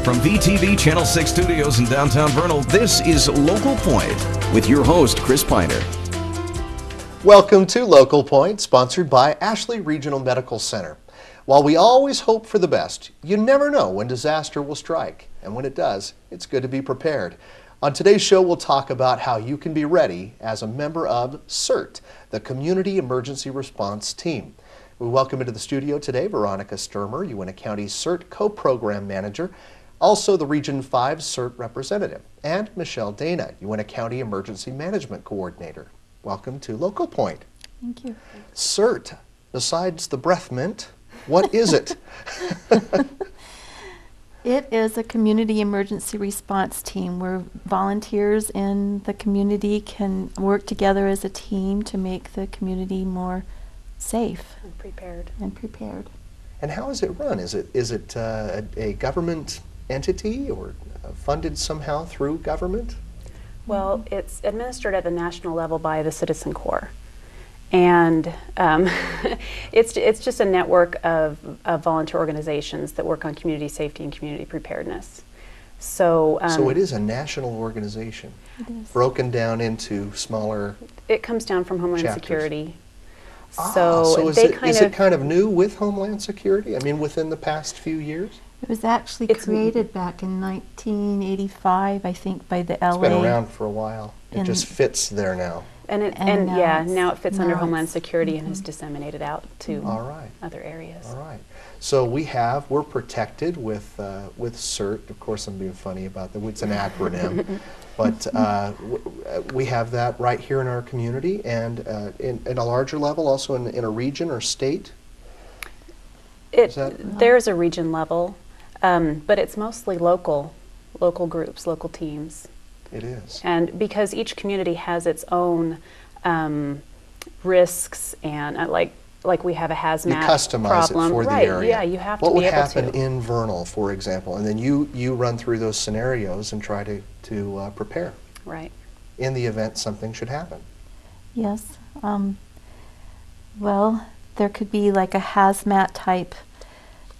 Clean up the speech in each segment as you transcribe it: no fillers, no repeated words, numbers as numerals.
From VTV Channel 6 Studios in downtown Vernal, this is Local Point with your host, Chris Piner. Welcome to Local Point, sponsored by Ashley Regional Medical Center. While we always hope for the best, you never know when disaster will strike. And when it does, it's good to be prepared. On today's show, we'll talk about how you can be ready as a member of C.E.R.T, the Community Emergency Response Team. We welcome into the studio today Veronica Sturmer, Uintah County C.E.R.T Co-Program Manager, also the Region 5 C.E.R.T representative, and Michelle Dana, Uintah County Emergency Management Coordinator. Welcome to Local Point. Thank you. C.E.R.T, besides the breath mint, what is it? It is a community emergency response team where volunteers in the community can work together as a team to make the community more safe and prepared. And how is it run? Is it a government entity or funded somehow through government? Well, it's administered at the national level by the Citizen Corps. And it's just a network of volunteer organizations that work on community safety and community preparedness. So it is a national organization, broken down into smaller It comes down from Homeland chapters. Security. So is it kind of new with Homeland Security? I mean, within the past few years? It was actually created back in 1985, I think, by the LA. It's been around for a while. It just fits there now. Now it fits under Homeland Security and is disseminated out to other areas. All right. So we're protected with C.E.R.T. Of course, I'm being funny about that. It's an acronym, but we have that right here in our community, and in a larger level, also in a region or state. There's a region level, but it's mostly local groups, local teams. It is. And because each community has its own risks, and like we have a hazmat you customize problem. it for the area. Yeah, you have what to be able to. What would happen in Vernal, for example, and then you run through those scenarios and try to prepare. Right. In the event something should happen. Yes. Well, there could be like a hazmat type,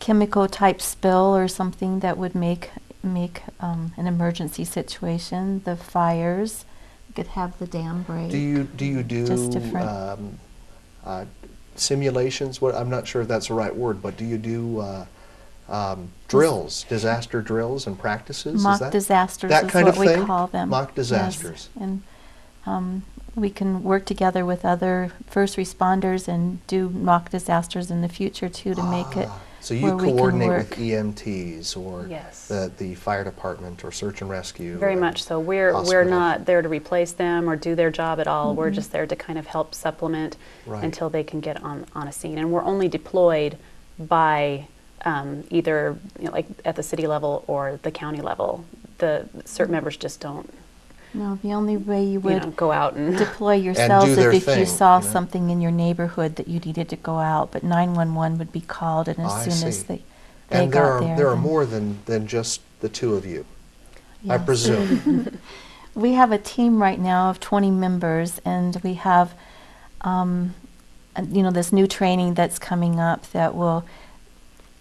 chemical type spill or something that would make an emergency situation. The fires, you could have the dam break. Do you do simulations? I'm not sure if that's the right word, but do you do drills, disaster drills and practices? Mock disasters that is kind what of we thing? call them. Mock disasters. Yes. And we can work together with other first responders and do mock disasters in the future too to make it. So you coordinate with EMTs or yes. the fire department or search and rescue. Very much so. We're not there to replace them or do their job at all. We're just there to kind of help supplement until they can get on a scene. And we're only deployed by either like at the city level or the county level. The CERT members just don't. No, the only way you would go out and deploy yourselves is if thing, you saw something in your neighborhood that you needed to go out, but 911 would be called, and as soon as they got there. There are more than just the two of you, yes. I presume. We have a team right now of 20 members, and we have, this new training that's coming up that will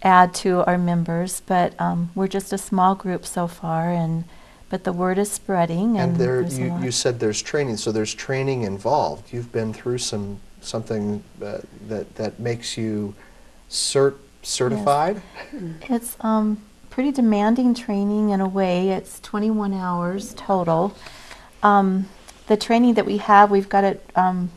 add to our members, but we're just a small group so far, but the word is spreading. And you said there's training, so there's training involved. You've been through something that makes you certified? Yes. It's pretty demanding training in a way. It's 21 hours total. The training that we have, we've got it kind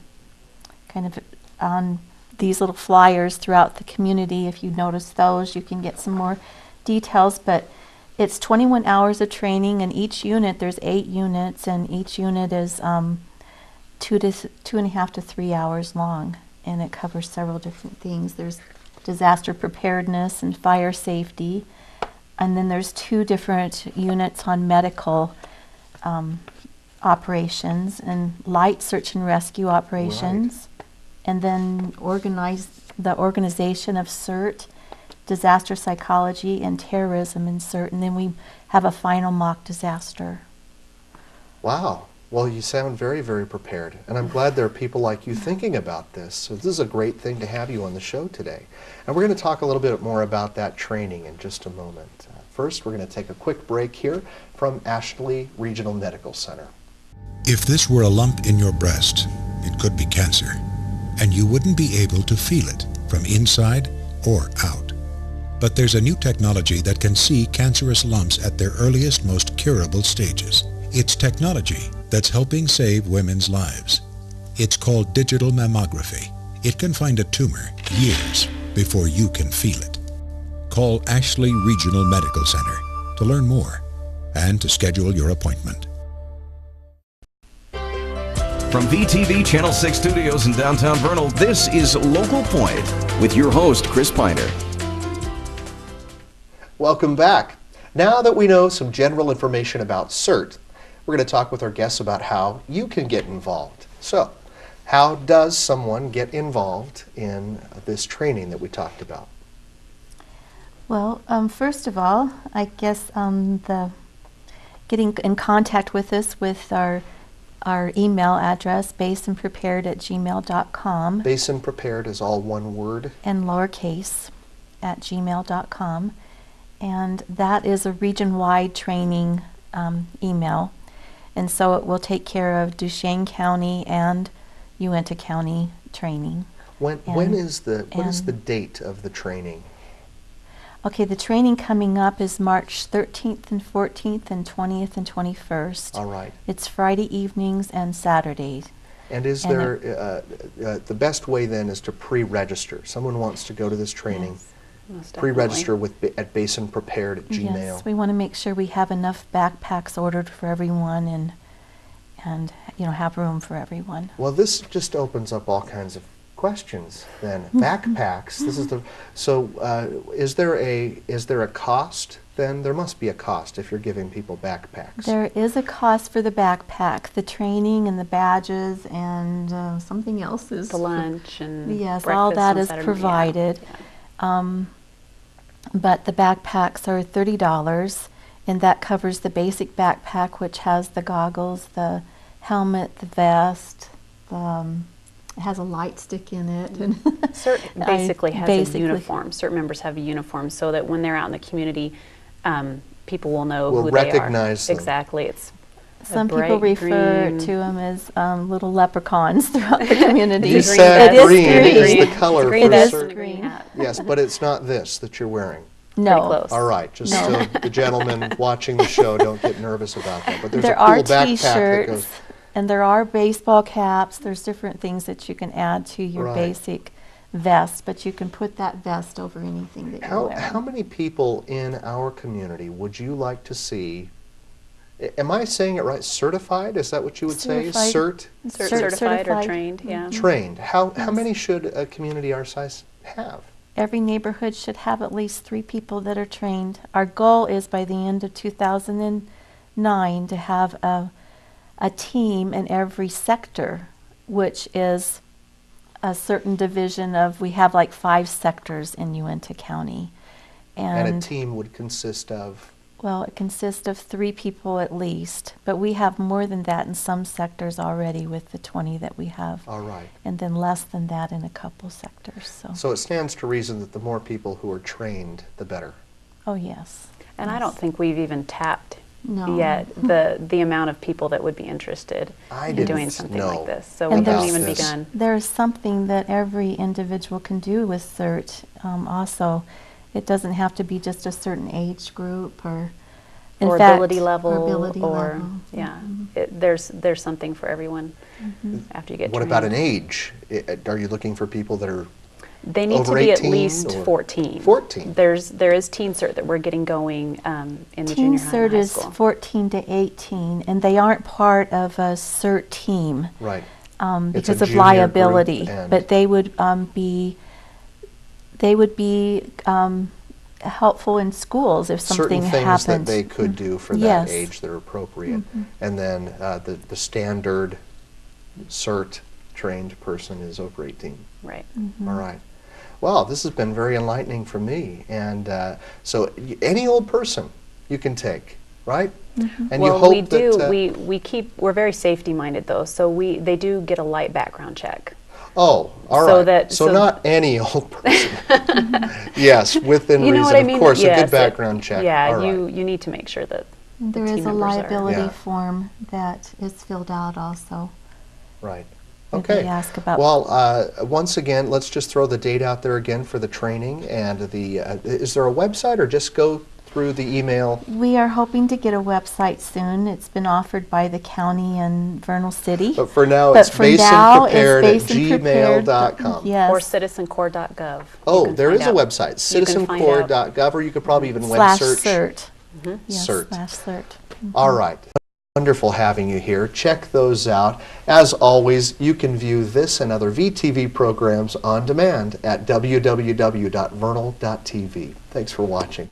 of on these little flyers throughout the community. If you notice those, you can get some more details, but it's 21 hours of training, and each unit, there's 8 units, and each unit is 2.5 to 3 hours long, and it covers several different things. There's disaster preparedness and fire safety, and then there's 2 different units on medical operations and light search and rescue operations, and then the organization of C.E.R.T, disaster psychology, and terrorism in C.E.R.T, and then we have a final mock disaster. Wow. Well, you sound very, very prepared, and I'm glad there are people like you thinking about this. So this is a great thing to have you on the show today. And we're going to talk a little bit more about that training in just a moment. First, we're going to take a quick break here from Ashley Regional Medical Center. If this were a lump in your breast, it could be cancer, and you wouldn't be able to feel it from inside or out. But there's a new technology that can see cancerous lumps at their earliest, most curable stages. It's technology that's helping save women's lives. It's called digital mammography. It can find a tumor years before you can feel it. Call Ashley Regional Medical Center to learn more and to schedule your appointment. From VTV Channel 6 Studios in downtown Vernal, this is Local Point with your host, Chris Piner. Welcome back. Now that we know some general information about C.E.R.T, we're going to talk with our guests about how you can get involved. So, how does someone get involved in this training that we talked about? Well, first of all, I guess the getting in contact with us with our email address, basinprepared@gmail.com. Basin Prepared is all one word. And lowercase at gmail.com. And that is a region-wide training email. And so it will take care of Duchesne County and Uintah County training. What is the date of the training? Okay, the training coming up is March 13th and 14th and 20th and 21st. All right. It's Friday evenings and Saturdays. And is there, the best way then is to pre-register. Someone wants to go to this training. Yes. Pre-register at Basin Prepared at Gmail. Yes, we want to make sure we have enough backpacks ordered for everyone and have room for everyone. Well, this just opens up all kinds of questions then. Backpacks. This is is there a cost then? There must be a cost if you're giving people backpacks. There is a cost for the backpack, the training and the badges and something else is the lunch and yes, all that is provided. Yeah. But the backpacks are $30, and that covers the basic backpack, which has the goggles, the helmet, the vest. It has a light stick in it. And CERT basically has a uniform. CERT members have a uniform so that when they're out in the community, people will know who they are. Recognize them. Exactly. It's some people refer to them as little leprechauns throughout the community. You said green is the color green for is CERT. green. Yes, but it's not this that you're wearing. No. Pretty close. All right, just so the gentlemen watching the show don't get nervous about that. But there's there a cool are backpack that goes. T-shirts, and there are baseball caps. There's different things that you can add to your Right. basic vest, but you can put that vest over anything that you're wearing. How many people in our community would you like to see? Am I saying it right? Certified? Is that what you would say? Certified. CERT? Certified or trained, yeah. Trained. How many should a community our size have? Every neighborhood should have at least 3 people that are trained. Our goal is by the end of 2009 to have a team in every sector, which is a certain division of, we have like 5 sectors in Uintah County. And a team would consist of? Well, it consists of 3 people at least, but we have more than that in some sectors already with the 20 that we have. All right. And then less than that in a couple sectors. So it stands to reason that the more people who are trained, the better. Oh, yes. And I don't think we've even tapped No. yet the amount of people that would be interested in doing something like this. So we haven't even begun. There's something that every individual can do with CERT also. It doesn't have to be just a certain age group or ability level. Yeah. There's something for everyone after you get What trained. about an age? Are you looking for people that are They need over to be at 18 least or 14. 14. There is Teen CERT that we're getting going in the Teen junior high CERT and high is school. 14 to 18, and they aren't part of a CERT team. Right. Because of junior liability, group and- but they would be helpful in schools if something certain things happened. that they could do for that Yes. age that are appropriate. And then the standard CERT trained person is over 18. Right. All right. Well, this has been very enlightening for me. And so any old person you can take. right? And Well, you hope we do. that, We're very safety minded though, so they do get a light background check. oh, all So right. that- so so- not any old person. Yes, within You know reason, what I of mean? course, a Yes, good background check. Yeah, all right. you need to make sure that the There team is a members are- liability Yeah. form that is filled out also. Right. Where Okay. they ask about- Well, once again, let's just throw the date out there again for the training. And the is there a website, or just go through the email? We are hoping to get a website soon. It's been offered by the county and Vernal City. But for now, But it's for now, it's basinprepared@gmail.com. basinprepared. Yes. or citizencorps.gov. You Oh, can there find is a out. website, You can find out. citizencorps.gov, or you could probably even web Slash search. CERT. Yes, CERT. slash CERT. All right. Wonderful having you here. Check those out. As always, you can view this and other VTV programs on demand at www.vernal.tv. Thanks for watching.